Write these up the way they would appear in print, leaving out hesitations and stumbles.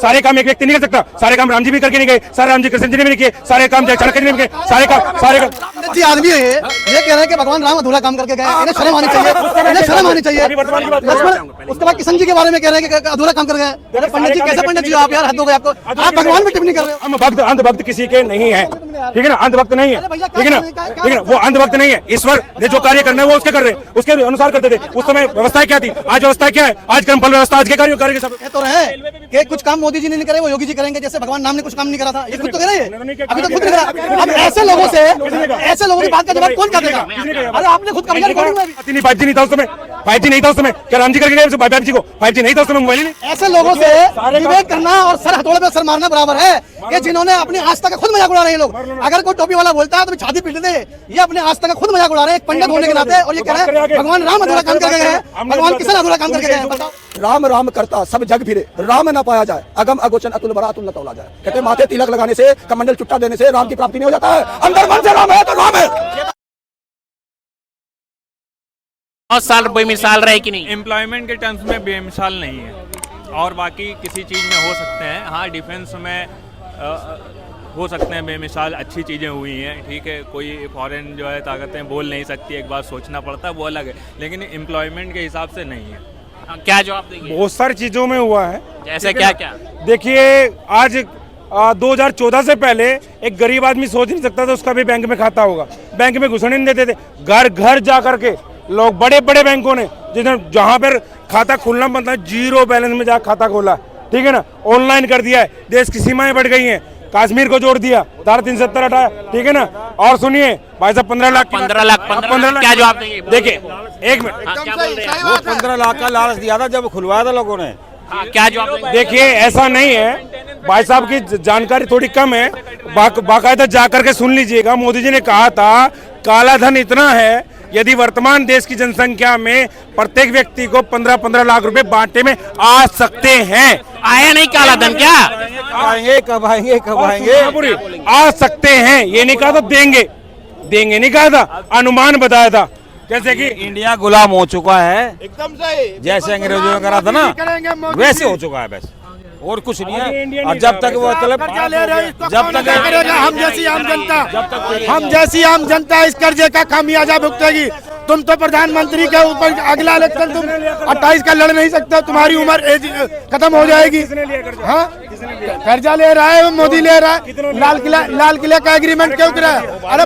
सारे काम एक व्यक्ति नहीं कर सकता। सारे काम राम जी भी करके नहीं गए, सारे राम जी कृष्ण जी ने भी नहीं किए, सारे काम चाणक्य जी ने भी किए, सारे काम जी आदमी है ये कह रहे हैं कि भगवान राम अधूरा काम करके गए, इन्हें शर्म आनी चाहिए, इन्हें शर्म आनी चाहिए। लक्ष्मण उसके बाद किशन जी के बारे में कह रहे हैं कि अधूरा काम कर गए। पंडित जी कैसे पंडित जी आप यार, हद हो गए आपको, आप भगवान भी टिप्पणी कर रहे हो। हम भक्त अंधभक्त किसी के नहीं है, ठीक है ना, अंधभक्त नहीं है, ठीक है ना, ठीक है ना, वो अंधभक्त नहीं है। ईश्वर ने जो कार्य करना है वो उसके कर रहे हैं, उसके अनुसार करते थे। उस समय व्यवस्था क्या थी, आज व्यवस्था क्या है, आज कर्मफल व्यवस्था, आज के कार्य सब तो रहे कि कुछ काम मोदी जी ने नहीं करे वो योगी जी करेंगे, जैसे भगवान राम ने कुछ काम नहीं करा था, ये खुद तो कह रहे हैं, अभी तो खुद नहीं करा। अब ऐसे लोगों की बात का जवाब कौन देगा? अरे आपने खुद कहा रिकॉर्डिंग में 5G नहीं था उस समय, 5G नहीं था उस समय, क्या राम जी करके गए 5G को? 5G नहीं था उस समय, मोबाइल नहीं। ऐसे लोगों से विवेक करना और सर हथौड़े पे सर मारना बराबर है कि जिन्होंने अपनी आस्था का खुद मजाक उड़ा रहे हैं लोग। अगर कोई टोपी वाला बोलता है तो छाती पीट दे, ये अपने आस्था का खुद मजाक उड़ा रहे हैं एक पंडित होने के नाते, और ये कह रहे हैं भगवान राम अधूरा काम करके गए, भगवान किशन अधूरा काम करके गए। बताओ, राम राम करता सब जग फिरे, राम न पाया जाए, अगम अगोचन अतुल बड़ा अतुल न तौला जाए। कहते माथे तिलक लगाने से, कमंडल चुट्टा देने से राम की प्राप्ति नहीं हो जाता है, अंदर मन से राम है तो राम है। 9 साल बेमिसाल रहे कि नहीं? एम्प्लॉयमेंट के टर्म्स में बेमिसाल नहीं है, और बाकी किसी चीज़ में हो सकते हैं। हाँ, डिफेंस में हो सकते हैं बेमिसाल अच्छी चीज़ें हुई हैं, ठीक है। कोई फॉरेन जो है ताकतें बोल नहीं सकती, एक बार सोचना पड़ता है, वो अलग है, लेकिन एम्प्लॉयमेंट के हिसाब से नहीं है। क्या जवाब देंगे? बहुत सारी चीजों में हुआ है, जैसे क्या क्या? देखिए आज 2014 से पहले एक गरीब आदमी सोच नहीं सकता था उसका भी बैंक में खाता होगा, बैंक में घुसने नहीं देते थे। घर घर जा करके लोग, बड़े बड़े बैंकों ने जहां पर खाता खोलना बनता है, जीरो बैलेंस में जा खाता खोला, ठीक है ना, ऑनलाइन कर दिया है। देश की सीमाएं बढ़ गई हैं, कश्मीर को जोड़ दिया, धारा 370 हटाया, ठीक है ना। और सुनिए भाई साहब, 15 लाख क्या जवाब देंगे? देखिए एक मिनट, वो 15 लाख का लालच दिया था जब खुलवाया था लोगों ने। क्या जवाब देंगे? देखिए ऐसा नहीं है, भाई साहब की जानकारी थोड़ी कम है, बाकायदा जाकर के सुन लीजिएगा। मोदी जी ने कहा था काला धन इतना है, यदि वर्तमान देश की जनसंख्या में प्रत्येक व्यक्ति को 15-15 लाख रुपए बांटे में आ सकते हैं। आया नहीं काला धन? क्या आएंगे कब आएंगे कब आएंगे? आ सकते हैं, ये नहीं कहा था देंगे, देंगे नहीं कहा था, अनुमान बताया था। जैसे कि इंडिया गुलाम हो चुका है, एकदम सही, जैसे अंग्रेजों ने करा था ना वैसे हो चुका है बस, और कुछ नहीं है। और जब तक वो मतलब जब तक हम जैसी आम जनता इस कर्जे का खामियाजा भुगतेगी। तुम तो प्रधानमंत्री के ऊपर अगला इलेक्शन तुम 28 का लड़ नहीं सकते, तुम्हारी उम्र एज खत्म हो जाएगी। हाँ, कर्जा ले रहा है मोदी, ले रहा है। लाल किला का एग्रीमेंट क्यों करा? अरे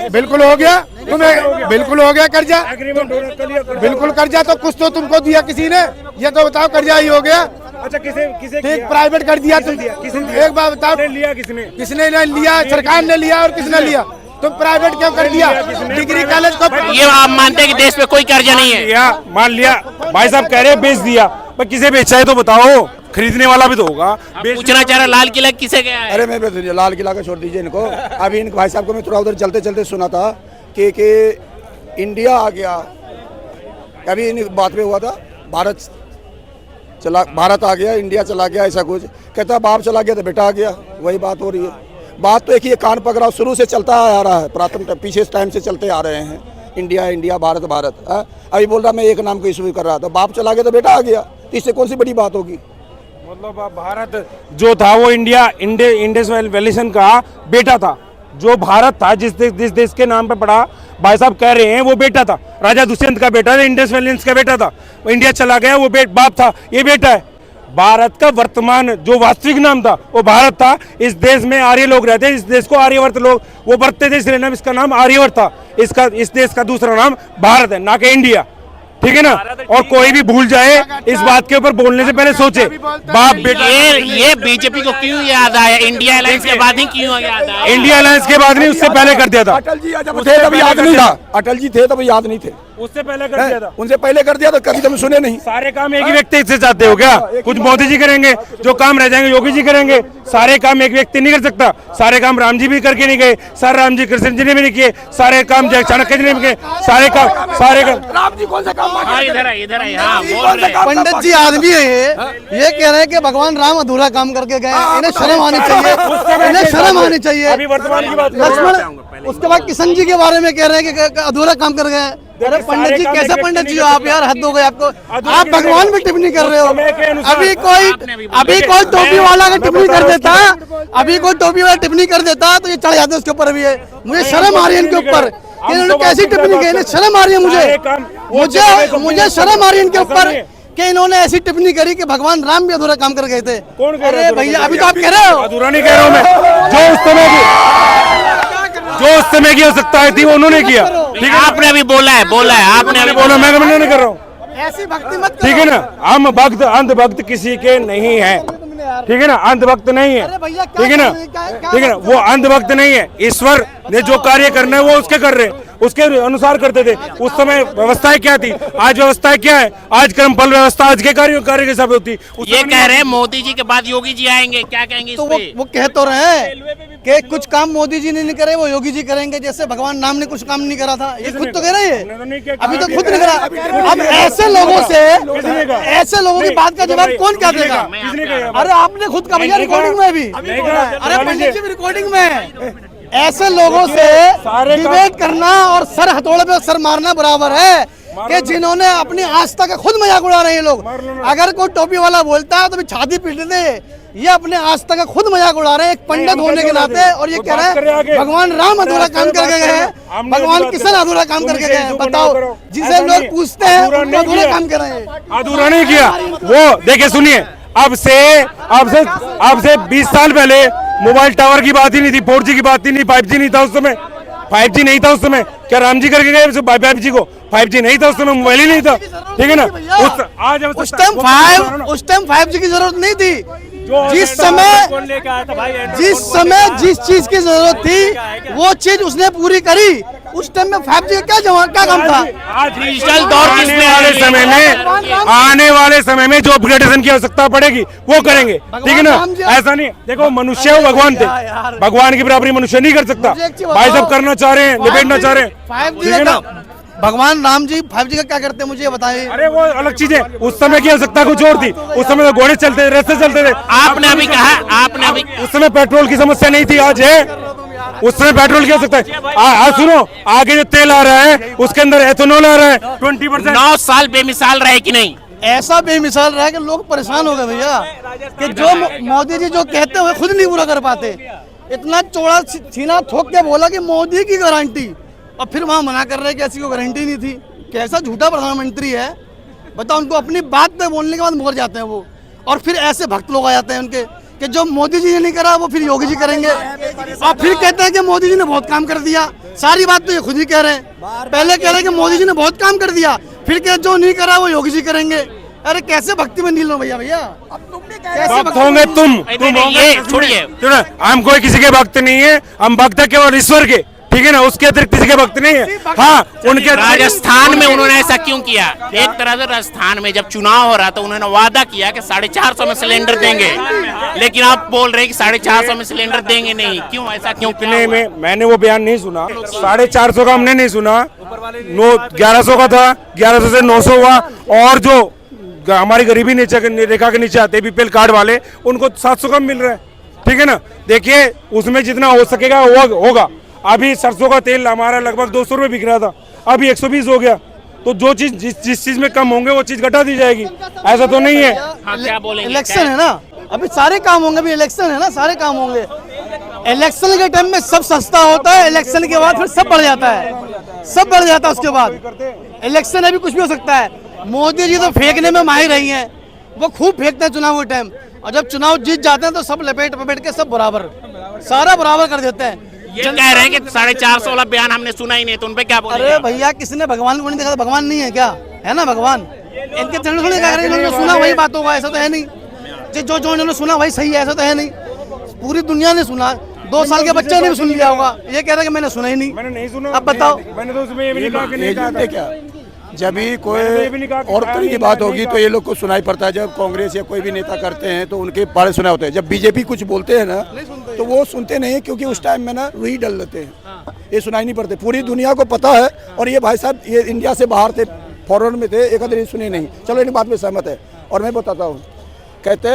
बिल्कुल हो गया, तुम्हें बिल्कुल हो गया कर्जा, बिल्कुल कर्जा तो कुछ तो तुमको दिया किसी ने, ये तो बताओ कर्जा ही हो गया। अच्छा किसे ठीक प्राइवेट कर दिया तुम, एक बार बताओ लिया किसने लिया? सरकार ने लिया, और किसने लिया? तुम प्राइवेट क्यों कर दिया? डिग्री कॉलेज को ये आप मानते हैं कि देश में कोई कर्जा नहीं है? मान लिया, भाई साहब कह रहे बेच दिया, पर किसे बेचा है तो बताओ, खरीदने वाला भी तो होगा। पूछना चाह रहा लाल किला किसे गया है? अरे मैं बता दीजिए, लाल किला का छोड़ दीजिए इनको। अभी इन भाई साहब को मैं थोड़ा उधर चलते चलते सुना था कि इंडिया आ गया, अभी इन बात में हुआ था भारत आ गया, इंडिया चला गया, ऐसा कुछ कहता। बाप चला गया तो बेटा आ गया, वही बात हो रही है। बात तो एक ही, कान पकड़ा शुरू से चलता आ रहा है, प्राथमिक पीछे टाइम से चलते आ रहे हैं, इंडिया इंडिया भारत भारत। अभी बोल रहा मैं एक नाम को इशू कर रहा था, बाप चला गया तो बेटा आ गया, तो इससे कौन सी बड़ी बात होगी? मतलब भारत जो था वो इंडस वैल्यूएशन का बेटा था, जो भारत था जिस देश के नाम पे पड़ा, भाई साहब कह रहे हैं वो बेटा था, राजा दुष्यंत का बेटा था, इंडस वैल्यूएशन का बेटा था। वो इंडिया चला गया, वो बाप था, ये बेटा है। भारत का वर्तमान जो वास्तविक नाम था वो भारत था। इस देश में आर्य लोग रहते हैं, इस देश को आर्यवर्त लोग वो बरतते थे, इसलिए नाम इसका नाम आर्यवर्त था। इस देश का दूसरा नाम भारत है, ना कि इंडिया, ठीक है ना। और कोई भी भूल जाए इस बात के ऊपर बोलने से पहले सोचे बाप बेटा। ये बीजेपी को क्यों याद आया? इंडिया अलायंस के बाद ही क्यों याद आया? इंडिया अलायंस के बाद नहीं, उससे पहले कर दिया था। अटल जी जब थे तब याद नहीं था, अटल जी थे तब याद नहीं थे, उससे पहले कर दिया था, उनसे पहले कर दिया तो कभी तुम सुने नहीं। सारे काम एक ही व्यक्ति से चाहते हो क्या? कुछ मोदी जी करेंगे, जो काम रह जाएंगे योगी जी करेंगे। सारे काम एक व्यक्ति नहीं कर सकता, सारे काम राम जी भी करके नहीं गए, सारे राम जी कृष्ण जी ने भी नहीं किए, सारे काम चाणक्य जी ने भी किए, सारे काम राम जी कौन सा काम? पंडित जी आदमी है ये कह रहे हैं कि भगवान राम अधूरा काम करके गए, इन्हें शर्म आनी चाहिए, इन्हें शर्म आनी चाहिए। अभी वर्तमान की बात। लक्ष्मण उसके बाद किशन जी के बारे में कह रहे हैं कि अधूरा काम कर गए, अरे पंडित जी कैसे पंडित जी हो आप यार, हद हो गई आपको। आप भगवान पे टिप्पणी कर रहे हो। अभी कोई टोपी वाला अगर टिप्पणी कर देता, अभी कोई टोपी वाला टिप्पणी कर देता तो ये चढ़ जाते उसके ऊपर भी है। मुझे शर्म आ रही है इनके ऊपर, इन्होंने कैसी टिप्पणी की, शर्म आ रही है मुझे शर्म आ रही है इनके ऊपर कि इन्होंने ऐसी टिप्पणी करी कि भगवान राम भी अधूरा काम कर गए थे। कौन कह रहा अरे है भैया अभी तो आप कह रहे हो। अधूरा नहीं कह रहा हूँ मैं, जो उस समय की आवश्यकताएं थी वो उन्होंने किया। ठीक है, आपने अभी बोला है आपने अभी बोला, मैं कमेंट नहीं कर रहा हूँ। ऐसी भक्ति मत ठीक है ना, हम भक्त अंधभक्त किसी के नहीं है। ठीक है ना, अंधभक्त नहीं है। अरे भैया ठीक है ना, ठीक है ना, वो अंधभक्त नहीं है। ईश्वर ने जो कार्य करना है वो उसके कर रहे हैं, उसके अनुसार करते थे। उस समय व्यवस्थाएं क्या थी, आज व्यवस्थाएं क्या है, आज कर्मफल व्यवस्था आज के कार्य के हिसाब से होती। ये कह रहे हैं मोदी जी के बाद योगी जी आएंगे, क्या कहेंगे इस तो पे? वो कह तो रहे हैं कि कुछ काम मोदी जी ने नहीं करे वो योगी जी करेंगे, जैसे भगवान राम ने कुछ काम नहीं करा था। ये खुद तो कह रहे हैं, अभी तो खुद नहीं करा। अब ऐसे लोगों की बात का जवाब कौन क्या देगा? अरे आपने खुद का भैया रिकॉर्डिंग में भी, अरे पंडित जी भी रिकॉर्डिंग में। ऐसे लोगों से डिबेट करना और सर हथौड़े पे सर मारना बराबर है कि जिन्होंने अपनी आस्था का खुद मजाक उड़ा रहे हैं लोग। अगर कोई टोपी वाला बोलता है तो भी छाती पीट दे। ये अपने आस्था का खुद मजाक उड़ा रहे हैं एक पंडित होने के नाते, और ये कह रहे हैं भगवान राम अधूरा काम करके गए हैं। भगवान किशन अधूरा काम करके गए हैं? बताओ, जिसे लोग पूछते हैं उनको अधूरा काम कर रहे हैं। अधूरा नहीं किया वो। देखिए सुनिए, अब से 20 साल पहले मोबाइल टावर की बात ही नहीं थी, 4G की बात ही नहीं, 5G नहीं था उस समय, 5G नहीं था उस समय। क्या राम जी करके गए 5G को? 5G नहीं था उस समय, मोबाइल ही नहीं था। ठीक है ना, उस टाइम 5G की जरूरत नहीं थी। जिस समय जिस चीज की जरूरत थी वो चीज उसने पूरी करी। उस टाइम में 5G का क्या काम था? डिजिटल दौर आने वाले समय में जो अपग्रेडेशन की आवश्यकता पड़ेगी वो करेंगे। ठीक है ना, ऐसा नहीं। देखो मनुष्य वो भगवान थे, भगवान की बराबरी मनुष्य नहीं कर सकता। भाई साहब करना चाह रहे हैं, निपेटना चाह रहे हैं। 5G भगवान राम जी 5G का क्या करते हैं मुझे बताइए। अरे वो अलग चीज है, उस समय की आवश्यकता कुछ और थी। उस समय तो घोड़े चलते थे, रस्ते चलते थे। आपने अभी कहा उस समय पेट्रोल की समस्या नहीं थी, आज है। उस समय पेट्रोल की आवश्यकता है। आज सुनो, आगे जो तेल आ रहा है उसके अंदर एथेनॉल आ रहा है 20%। 9 साल बेमिसाल रहे कि नहीं? ऐसा बेमिसाल रहा कि लोग परेशान हो गए भैया कि जो मोदी जी जो कहते हुए खुद नहीं पूरा कर पाते। इतना चौड़ा सीना ठोक के बोला कि मोदी की गारंटी, और फिर वहाँ मना कर रहे कि ऐसी कोई गारंटी नहीं थी। कैसा झूठा प्रधानमंत्री है बताओ। उनको अपनी बात पे बोलने के बाद मुकर जाते हैं वो, और फिर ऐसे भक्त लोग आ जाते हैं उनके कि जो मोदी जी ने नहीं करा वो फिर योगी जी करेंगे, और फिर कहते हैं कि मोदी जी ने बहुत काम कर दिया। सारी बात तो ये खुद ही कह रहे हैं। पहले कह रहे हैं कि मोदी जी ने बहुत काम कर दिया, फिर कह जो नहीं करा वो योगी जी करेंगे। अरे कैसे भक्ति में नील लो भैया कैसे भक्त होंगे तुम ये छोड़िए, हम कोई किसी के भक्त नहीं है, हम भक्त है केवल ईश्वर के। ठीक है ना, उसके अतिरिक्त किसी के भक्त नहीं है। हाँ, उनके राजस्थान में उन्होंने ऐसा क्यों किया? एक तरह से राजस्थान में जब चुनाव हो रहा था उन्होंने वादा किया कि 450 में सिलेंडर देंगे, लेकिन आप बोल रहे हैं कि 450 में सिलेंडर देंगे नहीं। क्यों ऐसा क्यों? इतने में मैंने वो बयान नहीं सुना। 450 का हमने नहीं सुना, 1100 का था, 1100 से 900 हुआ। और जो हमारी गरीबी रेखा के नीचे आते BPL कार्ड वाले, उनको 700 का मिल रहा है। ठीक है ना, देखिए उसमें जितना हो सकेगा होगा। अभी सरसों का तेल हमारा लगभग 200 रुपये बिक रहा था, अभी 120 हो गया। तो जो चीज जिस चीज में कम होंगे वो चीज घटा दी जाएगी, ऐसा तो नहीं है। हाँ, क्या बोलेंगे? इलेक्शन है ना, अभी सारे काम होंगे। अभी इलेक्शन है ना, सारे काम होंगे। इलेक्शन के टाइम में सब सस्ता होता है, इलेक्शन के बाद फिर सब बढ़ जाता है, सब बढ़ जाता है। उसके बाद इलेक्शन अभी कुछ भी हो सकता है। मोदी जी तो फेंकने में माहिर रही हैं, वो खूब फेंकते हैं चुनाव के टाइम, और जब चुनाव जीत जाते हैं तो सब लपेट के सब बराबर, सारा बराबर कर देते हैं। ये कह रहे हैं कि 450 वाला बयान हमने सुना ही नहीं, तो उनपे क्या बोलेंगे? अरे भैया किसने भगवान को नहीं देखा? भगवान नहीं है क्या? है ना भगवान। इनके चैनल सुने क्या करें, इन्होंने सुना वही बात होगा, ऐसा तो है नहीं। जो इन्होंने सुना वही सही है, ऐसा तो है नहीं। पूरी दुनिया ने सुना, 2 साल के बच्चे ने भी सुन लिया होगा। ये कह रहे हैं कि मैंने सुना ही नहीं। मैंने नहीं सुना। अब बताओ, मैंने तो उसमें ये भी नहीं कहा कि नहीं कहा क्या जब भी कोई और तरह की बात होगी तो ये लोग को सुनाई पड़ता है। जब कांग्रेस या कोई भी नेता करते हैं तो उनके बारे सुना होते हैं। जब बीजेपी कुछ बोलते हैं ना तो वो सुनते नहीं, क्योंकि उस टाइम में ना रूही डल लेते हैं, ये सुनाई नहीं पड़ते। पूरी दुनिया को पता है। और ये भाई साहब ये इंडिया से बाहर थे, फॉरेन में थे, एक आदमी सुने नहीं। चलो इन बात में सहमत है। और मैं बताता हूँ, कहते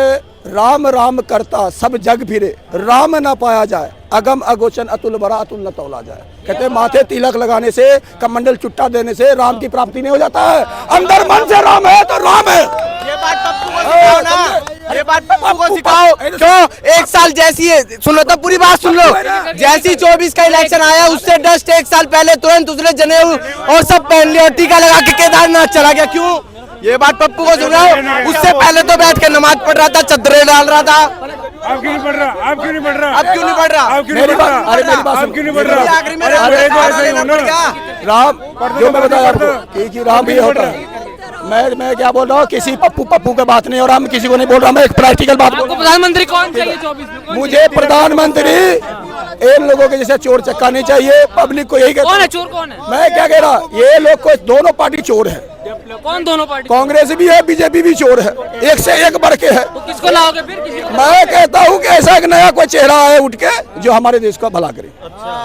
राम राम करता सब जग फिरे, राम ना पाया जाए अगम अगोचन अतुल बरा अतुल न तौला जाए। कहते हैं माथे तिलक लगाने से, कमंडल चुट्टा देने से राम की प्राप्ति नहीं हो जाता है। अंदर मन से राम है तो राम है। ये बात पप्पू को सिखाओ ना, ये बात पप्पू को सिखाओ। क्यों एक साल जैसी है, सुन लो तो पूरी बात सुन लो। जैसी 24 का इलेक्शन आया उससे जस्ट एक साल पहले तुरंत उसने जनेऊ और सब पहन लिया, टीका लगा के केदारनाथ चला गया। क्यों? ये बात पप्पू को सुन रहा हूँ। उससे पहले तो बैठ के नमाज पढ़ रहा था, चद्दरें डाल रहा था। अब क्यों नहीं पढ़ रहा? अब क्यों नहीं पढ़ रहा? अब क्यों नहीं पढ़ रहा? अब क्यों नहीं पढ़ रहा? अरे मेरी बात अब क्यों नहीं पढ़ रहा? आखिरी में राम जो मैं बताया आपको कि राम भी होता है। मैं क्या बोल रहा हूँ, किसी पप्पू के बात नहीं हो रहा, मैं किसी को नहीं बोल रहा, मैं एक प्रैक्टिकल बात बोल रहा हूँ। प्रधानमंत्री कौन चाहिए 24 में? मुझे प्रधानमंत्री इन लोगों के जैसे चोर चक्का नहीं चाहिए। पब्लिक को यही कौन है चोर? कौन है? मैं क्या कह रहा, ये लोग को दोनों पार्टी चोर है। कौन दोनों पार्टी? कांग्रेस भी है, बीजेपी भी चोर है, एक से एक बढ़ के है। तो किसको लाओगे फिर? किसी को? मैं कहता हूँ कि ऐसा एक नया कोई चेहरा है उठ के जो हमारे देश का भला करे।